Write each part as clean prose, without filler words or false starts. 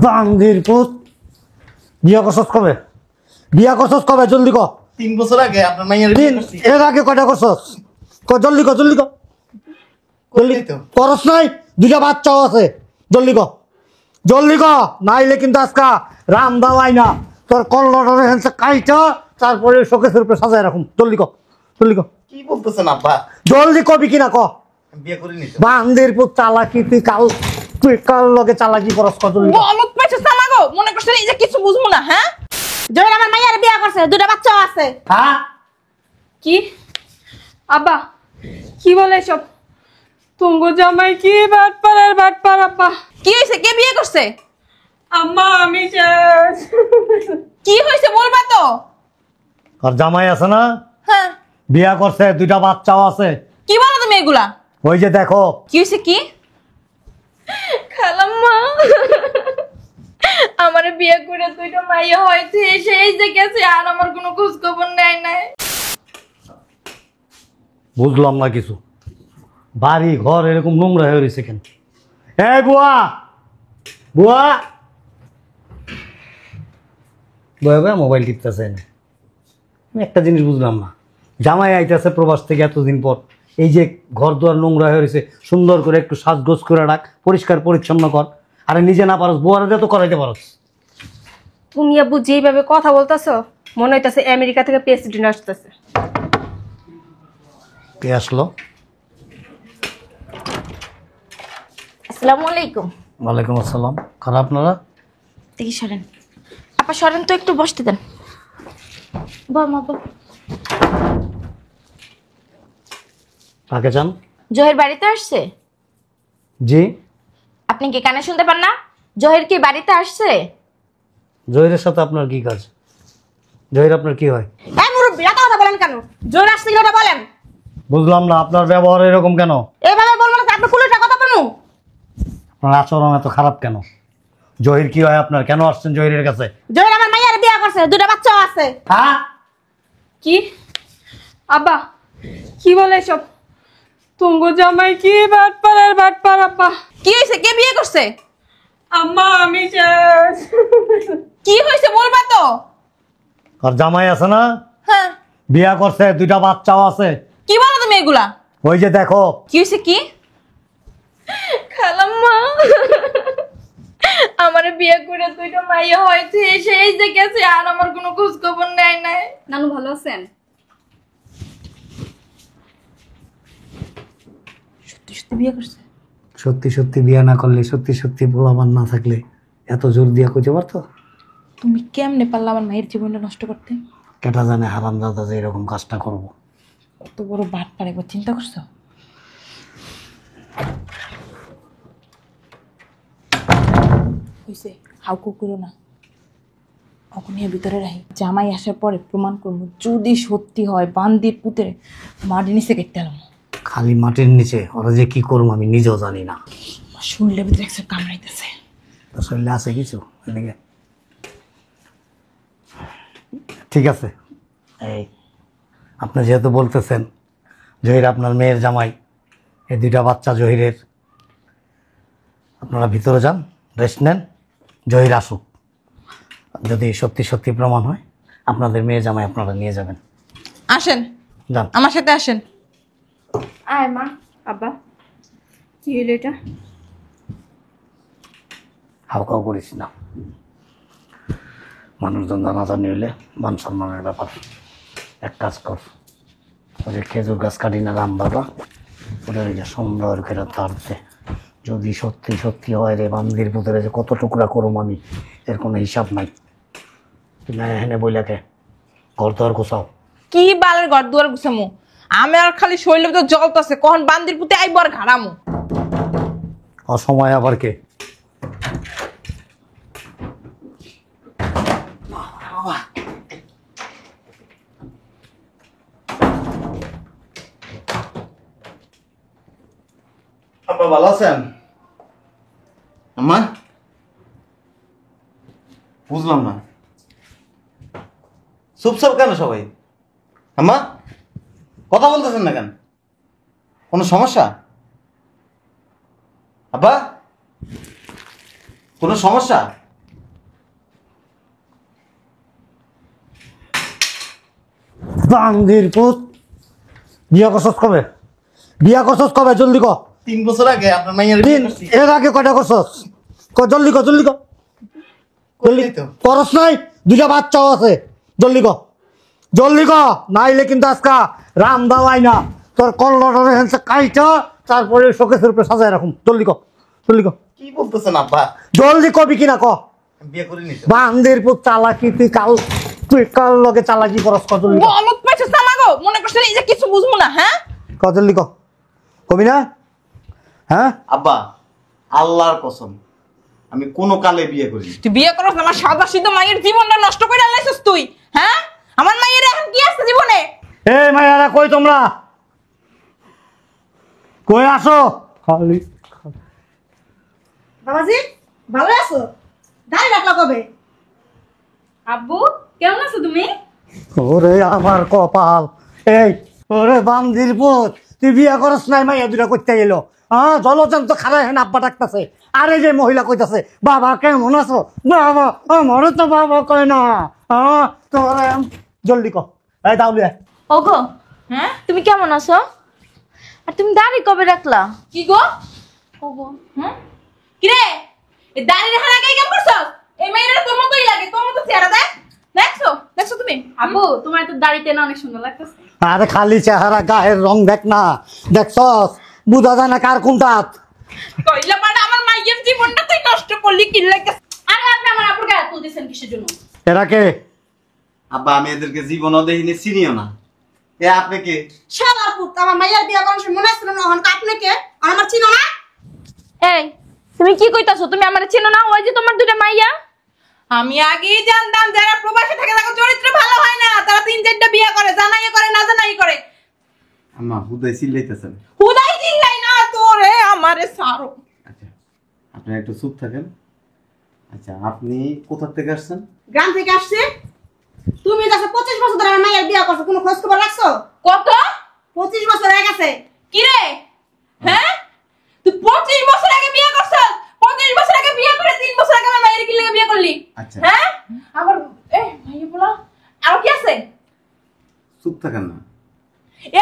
বান্দির পুত বিয়া করছস কবে? বিয়া করছস কবে? জলদি ক। 3 বছর আগে আপনার মাইয়ার দিন এর আগে কয়টা করছস? জলদি ক, জলদি ক। জলদি তো করস নাই? দুইটা বাচ্চাও আছে। জলদি ক, জলদি ক, নাইলে কিন্তু আজকা রাম দাওয়াই না তোর কল্লটারে হেনছে কাইটা তারপরে শোকেসের উপরে সাজায় রাখুন। জলদি ক, জলদি ক, কি বলতেছেন আব্বা? জলদি কবি কিনা ক। বিয়ে করে নিতে বান্দির পুত চালাকি তুই কাল লগে চালাকি করস ক। জলদি ক। বলত পাইছিস না মাগো, মনে করছিস এই যে কিছু বুঝবো না? হ্যাঁ, জহির আমার মাইয়ার বিয়া করছে, দুটা বাচ্চাও আছে। হ্যাঁ কি আব্বা, কি বলে সব? তুঙ্গো জামাই কি বাটপার আব্বা। কি হয়েছে? কে বিয়ে করছে? আম্মা আমি শেষ। কি হয়েছে বলবা তো? আর জামাই আছে না, হ্যাঁ, বিয়া করছে, দুইটা বাচ্চাও আছে। কি বলো তুমি এগুলা? ওই যে দেখো। কি হয়েছে? কি খালাম্মা আমারে বিয়ে করে দুইটা মাইয়া হয়েছে, সেই যে গেছে আর আমার কোনো খোঁজ খবর নেয় নাই। বুঝলাম না কিছু। বাড়ি ঘর এরকম নোংরা হয়ে রয়েছে কেন? এই বুয়া, বুয়া বয়া বয়া মোবাইল টিপতেছে। আমি একটা জিনিস বুঝলাম না, জামাই আইতেছে প্রবাস থেকে এতদিন পর, এই যে ঘর দুয়ার নোংরা হয়ে রয়েছে, সুন্দর করে একটু সাজগোজ করে রাখ, পরিষ্কার পরিচ্ছন্ন কর। আরে নিজে না পারস, বুয়ারে দিয়ে তো করাইতে পারস। তুমি আব্বু যেইভাবে কথা বলতেছো মনে হইতাছে আমেরিকা থেকে প্রেসিডেন্ট আসতেছে। কে আসলো? আসসালামু আলাইকুম। ওয়ালাইকুম আসসালাম। খারাপ আপনারা? দেখি সরেন আপা, সরেন তো, একটু বসতে দেন। বল মা বল। কাকে চান? জহির বাড়িতে আসছে? জি। আপনি কি কানে শুনতে পান না? জহির কি বাড়িতে আসছে? জহিরের সাথে আপনার কি কাজ? জহির আপনার কি হয়? এই মুরব্বি, এত কথা বলেন কেন? জহির আসছে কিনা ওটা বলেন। বুঝলাম না, আপনার ব্যবহার এরকম কেন? এইভাবে বলবেন না, আপনি পুলিশে কথা বলবো। আপনার আচরণ এত খারাপ কেন? জহির কি হয় আপনার? কেন আসছেন জহিরের কাছে? জহির আমার মাইয়ার বিয়া করছে, দুটা বাচ্চাও আছে। হ্যাঁ কি আব্বা, কি বলে সব? তুঙ্গো জামাই কি বাটপার আব্বা। কি হয়েছে? কে বিয়ে করছে? আম্মা আমি শেষ। কি হয়েছে বলবা তো? আর জামাই আছে না, হ্যাঁ, বিয়া করছে, দুইটা বাচ্চাও আছে। কি বলো তুমি এগুলা? ওই যে দেখো। কি হয়েছে? কি খালাম্মা আমারে বিয়ে করে দুইটা মাইয়া হয়েছে, সেই যে গেছে আর আমার কোনো খোঁজ খবর নেয় নাই। নানু ভালো আছেন? সত্যি সত্যি বিয়ে করছে? সত্যি সত্যি বিয়া না করলে, সত্যি সত্যি পোলাপান না থাকলে এত জোর দিয়া কইতে পারতো? তুমি কেমনে পারলা আমার মায়ের জীবনটা নষ্ট করতে? কেটা জানে হারামজাদা যে এরকম কাজটা করবো। কত বড় বাট পারে, একবার চিন্তা করছো? হয়েছে, হাউকু করো না, অকনিয়া ভিতরে রাখি। জামাই আসার পরে প্রমাণ করবো, যদি সত্যি হয় বান্দির পুতের মাটি নিচে কেটে এলাম। খালি মাটির নিচে ওরা যে কি করবো আমি নিজেও জানি না। শুনলে ভিতরে একশো কামড়াইতেছে। তোর শরীরে আছে কিছু এদিকে? ঠিক আছে, এই আপনি যেহেতু বলতেছেন জহির আপনার মেয়ের জামাই, এই দুইটা বাচ্চা জহিরের, আপনারা ভিতরে যান, রেস্ট নেন, জহির আসুক। যদি সত্যি সত্যি প্রমাণ হয় আপনাদের মেয়ে জামাই আপনারা নিয়ে যাবেন। আসেন, যান। আমার সাথে আসেন। আয় মা। আব্বা কি হইল এটা? হাউকাউ করিস না, মানুষজন জানাজানি হইলে মান সম্মানের ব্যাপার। এক কাজ কর, ওই যে খেজুর গাছ কাটি না রাম বাবা, ওটা ওই যে সুন্দর করে তাড়তে, যদি সত্যি সত্যি হয় রে বান্দির পুতরে যে কত টুকরা করুম আমি, এর কোনো হিসাব নাই। হেনে বইলাকে ঘর তো আর কোথাও। কি বালের ঘর দুয়ার গুছামু? আমি আর খালি শৈলের তো জ্বলতেছে, কখন বান্দির পুতে আইব আর ঘাড়ামু। অসময় আবার কে? আব্বা ভালো আছেন? আম্মা বুঝলাম না, চুপচাপ কেন সবাই? আম্মা কথা বলতেছেন না কেন? কোনো সমস্যা? আব্বা কোনো সমস্যা? বান্দির পুত, বিয়া করছস কবে? বিয়া করছস কবে? জলদি ক। 3 বছর আগে আপনার মাইয়ার বিয়ে করছি। এর আগে কয়টা করছস? জলদি ক, জলদি ক। জলদি করলি তো। করস নাই? দুইটা বাচ্চাও আছে। জলদি ক, জলদি ক, নাইলে কিন্তু আজকা রাম দাওয়াই না তোর কল্লরে হেনছে কাইটা, তারপরে শোকেসের উপরে সাজায় রাখুন। জলদি ক, জলদি ক, কি বলতেছেন আব্বা? জলদি কবি কিনা ক। আমি বিয়ে করিনি তো। বান্দির পুত চালাকি, তুই কাল লগে চালাকি করস। ক জলদি ক, বলত পাইছিস না গো, মনে করছিস এই যে কিছু বুঝবো না, হ্যাঁ? ক জলদি ক, কবি না? হ্যাঁ, আব্বা আল্লাহর কসম আমি কোনো কালে বিয়ে করিনি। তুই বিয়ে করস না, আমার সাদা সিধা মায়ের জীবনটা নষ্ট করে আলাইছিস তুই, হ্যাঁ? আমার মায়ের এখন কি আছে জীবনে? এই মাইয়ারা কই তোমরা? কই আসো? খালি বাবাজি ভালো আছো? দাঁড়িয়ে রাখলা কবে? আব্বু কেমন আছো তুমি? ওরে আমার কপাল। এই ওরে বান্দির পুত, তুই বিয়া করস নাই, মাইয়া দুটা করতে এলো। হ্যাঁ, জলচান তো খারাপ হেন আব্বা ডাকতেছে। আর এই যে মহিলা কইতাছে বাবা কেমন আছো? বাবা আমারও তো বাবা কয় না। হ্যাঁ তোরে জলদি ক। এই দাউলিয়া, ওগো হ্যাঁ তুমি কেমন আছো? আর তুমি দাড়ি কবে রাখলা? কি গো? ওগো হ্যাঁ? কি রে? এই দাঁড়িয়ে রেখে রাখে কেমন করছস? এই মেয়েরা তোর মতোই লাগে, তোর মতো চেহারা দেখ। দেখছো? দেখছো তুমি? আব্বু তোমার তো দাড়িতে না অনেক সুন্দর লাগতেছে। আরে খালি চেহারা, গায়ের রং দেখ না। দেখছস বুঝা যায় না কার কোনটা। কইলা পাড়া আমার মায়ের জীবনটা তুই নষ্ট করলি কি লাগে? আরে আপনি আমার আপুর গায়ে তুলতেছেন কিসের জন্য? এরা কে? আব্বা আমি এদেরকে জীবনও দেখিনি, চিনিও না। এ আপনি কে? শালার পুত, আমার মাইয়ার বিয়ে করার সময় মনে আসছিল না হন আপনি কে? আর আমার চিনো না? এই তুমি কি কইতাছো? তুমি আমারে চেনো না? ওই যে তোমার দুইটা মাইয়া। আমি আগেই জানতাম যারা প্রবাসে থাকে তাদের চরিত্র ভালো হয় না, তারা 3-4টা বিয়ে করে, জানাই করে না জানাই করে। আম্মা হুদাই চিল্লাইতেছেন। হুদাই চিল্লাই না তোরে আমারে সারো। আচ্ছা আপনি একটু চুপ থাকেন। আচ্ছা আপনি কোথা থেকে আসছেন? গ্রাম থেকে আসছে। তুমি যাচ্ছে 25 বছর ধরে আমার মাইয়ার বিয়ে করছো, কোনো খোঁজ খবর রাখছো? কত? 25 বছর হয়ে গেছে। কি রে? হ্যাঁ? তুই 25 বছর আগে বিয়ে করছস? 25 বছর আগে বিয়ে করে 3 বছর আগে আমার মায়ের কি লাগে বিয়ে করলি? আচ্ছা। হ্যাঁ? আবার ভাইয়া বলা আর কি আছে? চুপ থাকেন না।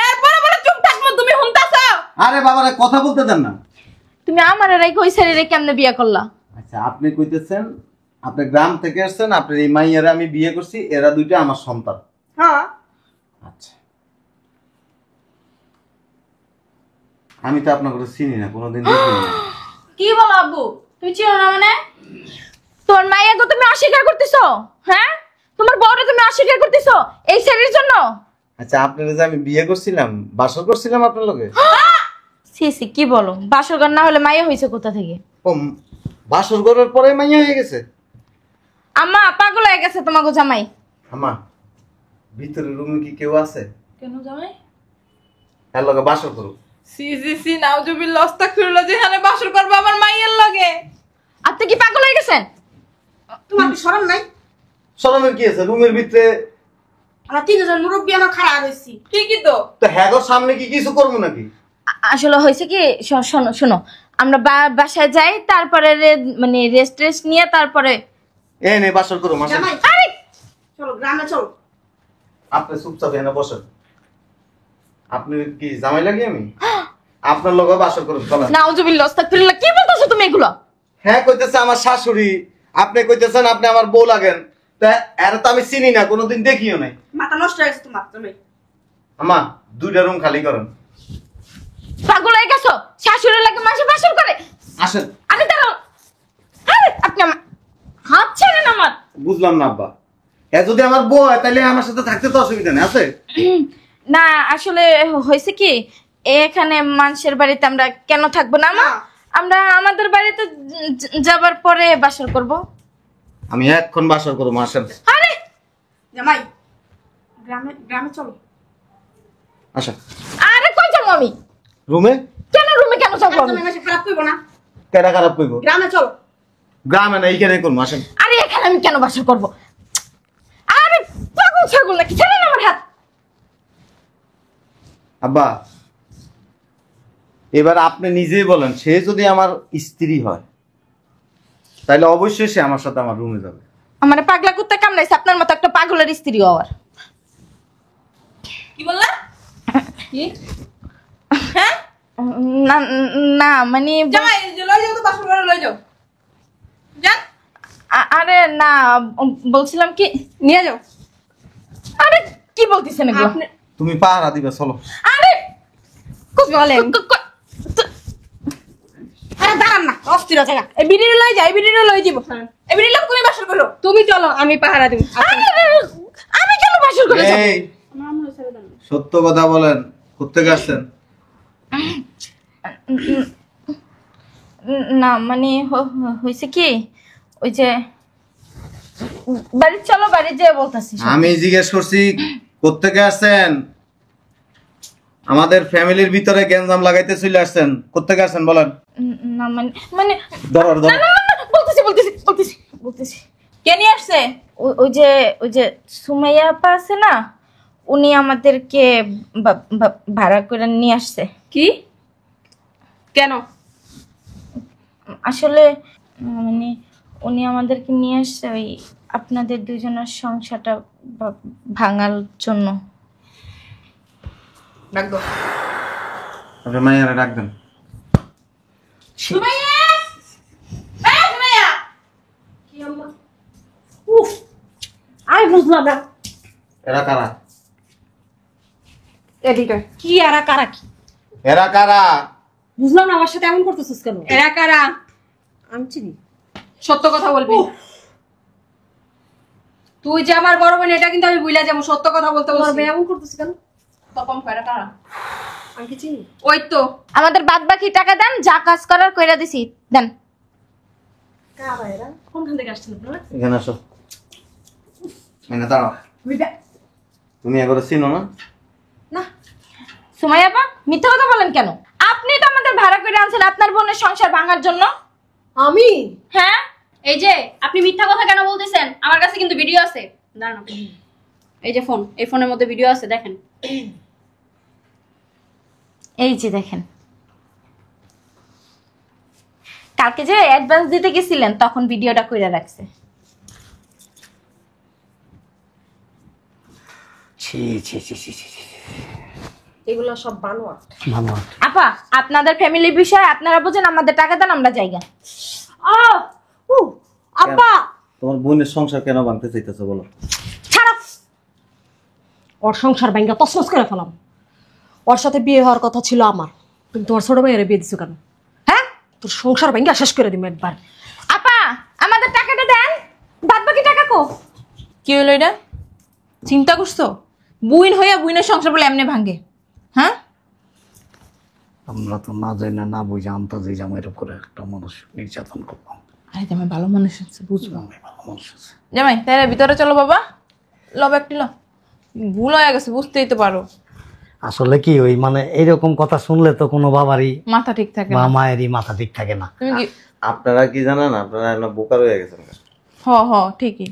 এরপরে বলে চুপ থাকবো, তুমি হুনতাছো? আরে বাবারে কথা বলতে দেন না। তুমি আমারে রাইখা ওই ছেলেরে কেমনে বিয়ে করলা? আচ্ছা আপনি কইতেছেন আপনি গ্রাম থেকে আসছেন, আপনার এই মাইয়ারে আমি বিয়ে করছি, এরা দুইটা আমার সন্তান। হ্যাঁ। আচ্ছা আমি তো আপনাকে চিনি না, কোনোদিন দেখিনি না। কি বলো আব্বু? তুমি চিনো না মানে? তোমার মাইয়াকে তুমি অস্বীকার করতেছো? হ্যাঁ, তোমার বউরে তুমি অস্বীকার করতেছো এই ছেলের জন্য? আচ্ছা আপনারা যে আমি বিয়ে করছিলাম, বাসর করছিলাম আপনার লগে। সি সি কি বলো? বাসরঘর না হলে মাইয়া হইছে কোথা থেকে? ও বাসর করার পরে মাইয়া হয়ে গেছে? আম্মা পাগল হয়ে গেছে তোমাকে জামাই। আমা ভিতরে রুমে কি কেউ আছে? কেন জামাই? তার লগে বাসর করো। সি সি সি নাউজুবিল্লাহ আস্তাগফিরুল্লাহ, যেখানে বাসর করবে আমার মাইয়ের লগে। আপনি কি পাগল হয়ে গেছেন? তোমার কি শরম নাই? শরমের কি আছে? রুমের ভিতরে আমরা 3 জন মুরব্বী আমরা খাড়া রইছি। ঠিকই তো। তো হ্যাগোর সামনে কি কিছু করবো নাকি? আসলে হয়েছে কি, শোনো শোনো, আমরা বাসায় যাই, তারপরে মানে রেস্ট নিয়ে তারপরে এ নে বাসর করো মাসে। জামাই আরে চলো গ্রামে চলো। আপনি চুপচাপ এনে বসেন। আপনি কি জামাই লাগি আমি? আপনার লগে বাসর করুন চলেন। নাউজুবিল্লাহ আস্তাগফিরুল্লাহ, কি বলতেছো তুমি এগুলো? হ্যাঁ কইতেছে আমার শাশুড়ি, আপনি কইতেছেন আপনি আমার বউ লাগেন। তা এর তো আমি চিনি না, কোনোদিন দেখিও নাই। মাথা নষ্ট হয়ে গেছে তোমার জামাই। আমা দুইটা রুম খালি করেন। পাগল হয়ে গেছো? শাশুড়ির লাগে মাসে বাসর করে? আসেন। আরে দাঁড়াও, আরে আপনি আমার হাত ছেড়েন আমার। বুঝলাম না আব্বা, এ যদি আমার বউ হয় তাহলে আমার সাথে থাকতে তো অসুবিধা নেই আছে? না আসলে হয়েছে কি, এখানে মানুষের বাড়িতে আমরা কেন থাকবো না মা? আমরা আমাদের বাড়িতে যাবার পরে বাসর করব। আমি এখন বাসর করবো, আসেন। আরে জামাই গ্রামে গ্রামে চলো। আচ্ছা আরে কই যাবো আমি? রুমে? কেন রুমে কেন যাবো আমি? জামাই মাসে খারাপ কইবো না। কেডা খারাপ কইব? গ্রামে চলো। গ্রামে না এইখানে করবো, আসেন। আরে এখানে আমি কেন বাসর করব? আরে পাগল ছাগল নাকি? ছেড়েন আমার হাত। আব্বা এবার আপনি নিজেই বলেন, সে যদি আমার স্ত্রী হয় তাহলে অবশ্যই সে আমার সাথে আমার রুমে যাবে। আমার পাগলা কুত্তা কামড়াইছে আপনার মতো একটা পাগলের স্ত্রী হওয়ার। কি বললা? কি? হ্যাঁ? না না মানে জামাই লই যাও তো বাসর ঘরে লই যাও। যান আরে না বলছিলাম কি নিয়ে যাও। আরে কি বলতেছেন এগুলো? আপনি তুমি পাহারা দিবে চলো। আরে বলেন। আরে দাঁড়ান না, অস্থির আছে না। এই বিড়িরে লই যাই, বিড়িরে লই যাব। এই বিড়ি লোক তুমি বাসর করো। তুমি চলো, আমি পাহারা দিব। আমি কেন বাসর করে যাব? এই সত্য কথা বলেন, কোত্থেকে আসছেন? না মানে হয়েছে কি ওই যে বাড়ি চলো বাড়ি যেয়ে বলতেছি আমি জিজ্ঞেস করছি কোত্থেকে আসছেন? আমাদের ফ্যামিলির ভিতরে গ্যাঞ্জাম লাগাইতে চলে আসছেন, কোত্থেকে আসছেন বলেন? না মানে মানে ধরো না ধরো। না না, না, বলতেছি কে নিয়ে আসছে? ওই যে সুমাইয়া আপা আছে না, উনি আমাদেরকে ভাড়া করে নিয়ে আসছে। কি? কেন? আসলে মানে উনি আমাদেরকে নিয়ে আসছে ওই আপনাদের দুজনের সংসারটা ভাঙার জন্য। ডাক দাও। আপনার মাইয়ারে ডাক দেন। সুমাইয়া! এই সুমাইয়া! কি আম্মা? উফ! আমি বুঝলাম না। এরা কারা? এদিকে। কি আর কারা কি? এরা কারা? বুঝলাম না, আমার সাথে এমন করতেছিস কেন? এরা কারা? আমি চিনি। সত্য কথা বলবি। তুই যে আমার বড় বোন, এটা কিন্তু আমি ভুলে যাবো। সত্য কথা বলতে তোমার বলছি। মেয়ে এমন করতেছিস কেন? তখন এরা কারা? আমি কি চিনি? ওই তো আমাদের বাদ বাকি টাকা দেন, যা কাজ করার কইরা দিছি দেন। কারা এরা? কোনখান থেকে আসছেন আপনারা? এখানে আসো। এখানে দাঁড়াও। তুমি এগুলো চিনো না? না। সুমাইয়া আপা মিথ্যা কথা বলেন কেন? আপনি তো আমাদের ভাড়া করে আনছেন আপনার বোনের সংসার ভাঙার জন্য। আমি? হ্যাঁ এই যে আপনি মিথ্যা কথা কেন বলতেছেন? আমার কাছে কিন্তু ভিডিও আছে, দাঁড়ান আপনি। এই যে ফোন, এই ফোনের মধ্যে ভিডিও আছে, দেখেন। এই যে দেখেন, কালকে যে অ্যাডভান্স দিতে গেছিলেন তখন ভিডিওটা কইরা রাখছে। ছি ছি ছি ছি ছি ছি। এগুলো সব বানোয়াট। মামা আপা আপনাদের ফ্যামিলির বিষয় আপনারা বুঝেন, আমাদের টাকা দেন আমরা জায়গা। আব্বা! তোমার বোনের সংসার কেন ভাঙতে চাইতেছো বলো? ছাড়ো! ওর সংসার ভাঙ্গা তছনছ করে ফেলাম। ওর সাথে বিয়ে হওয়ার কথা ছিল আমার, তুমি তোমার ছোট ভাইয়ের বিয়ে দিছো কেন? হ্যাঁ, তোর সংসার ভাঙ্গা শেষ করে দিম একবার। আপা আমাদের টাকাটা দেন, বাদ বাকি টাকা কো? কি হলো এটা? চিন্তা করছো? বুইন হইয়া বুইনের সংসার বলে এমনি ভাঙ্গে? হ্যাঁ, আমরা তো না যাই না বুঝে আনতে যাই জামাইয়ের উপরে একটা মানুষ নির্যাতন করলাম। আরে জামাই ভালো মানুষ আছে, বুঝবো। জামাই ভালো মানুষ আছে। জামাই তাই ভিতরে চলো বাবা, লব একটি ল। ভুল হয়ে গেছে, বুঝতেই তো পারো। আসলে কি ওই মানে এইরকম কথা শুনলে তো কোনো বাবারই মাথা ঠিক থাকে বা না। মায়েরই মাথা ঠিক থাকে না। তুমি কি? আপনারা কি জানেন? আপনারা এখন বোকার হয়ে গেছেন। হ হ ঠিকই।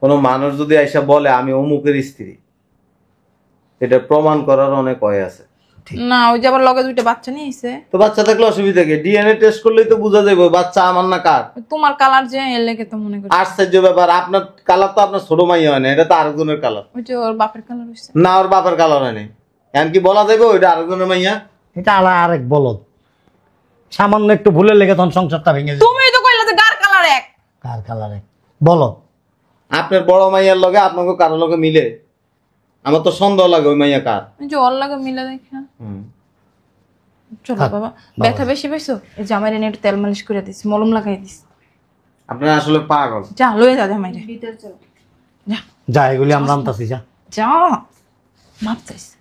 কোনো মানুষ যদি আইসা বলে আমি অমুকের স্ত্রী, এটা প্রমাণ করার অনেক ওয়ে আছে। না ওই যে আবার লগে দুইটা বাচ্চা নিয়ে এসে। তো বাচ্চা থাকলে অসুবিধা কি? ডিএনএ টেস্ট করলেই তো বোঝা যাবে বাচ্চা আমার না কার। তোমার কালার যে এর লেগে তো মনে করি। আশ্চর্য ব্যাপার, আপনার কালার তো আপনার ছোট মাইয়া হয় না, এটা তো আরেকজনের কালার। ওই যে ওর বাপের কালার হইছে। না, ওর বাপের কালার হয় নাই। এখন কি বলা যাবে ওইটা আরেকজনের মাইয়া? এটা আরেক বলদ, সামান্য একটু ভুলে লেগে তখন সংসারটা ভেঙে যায়। তুমি তো কইলা যে গার কালার এক। কার কালারে বলদ? আপনার বড় মাইয়ার লগে আপনাকে কারোর লগে মিলে? আমার তো সন্দেহ লাগে ওই মাইয়া কার। ওই যে ওর লাগে মিলে দেখা। চলো থাক, বাবা, বাবা। ব্যথা বেশি পাইছো? এই জামাই এনে একটু তেল মালিশ করে দিছি, মলম লাগাই দিছি। আপনারা আসলে পাগল। যা লয়ে যা জামাই রে। ভিতরে চলো। যা যা এগুলি আমরা আনতাছি যা। যা মাপ চাইছে।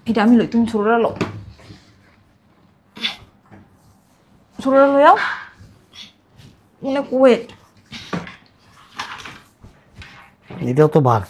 এটা আমি লই, তুমি ছোটরা লো। ছোটরা লইয়াও মনে কুয়েট। এটাও তো বার।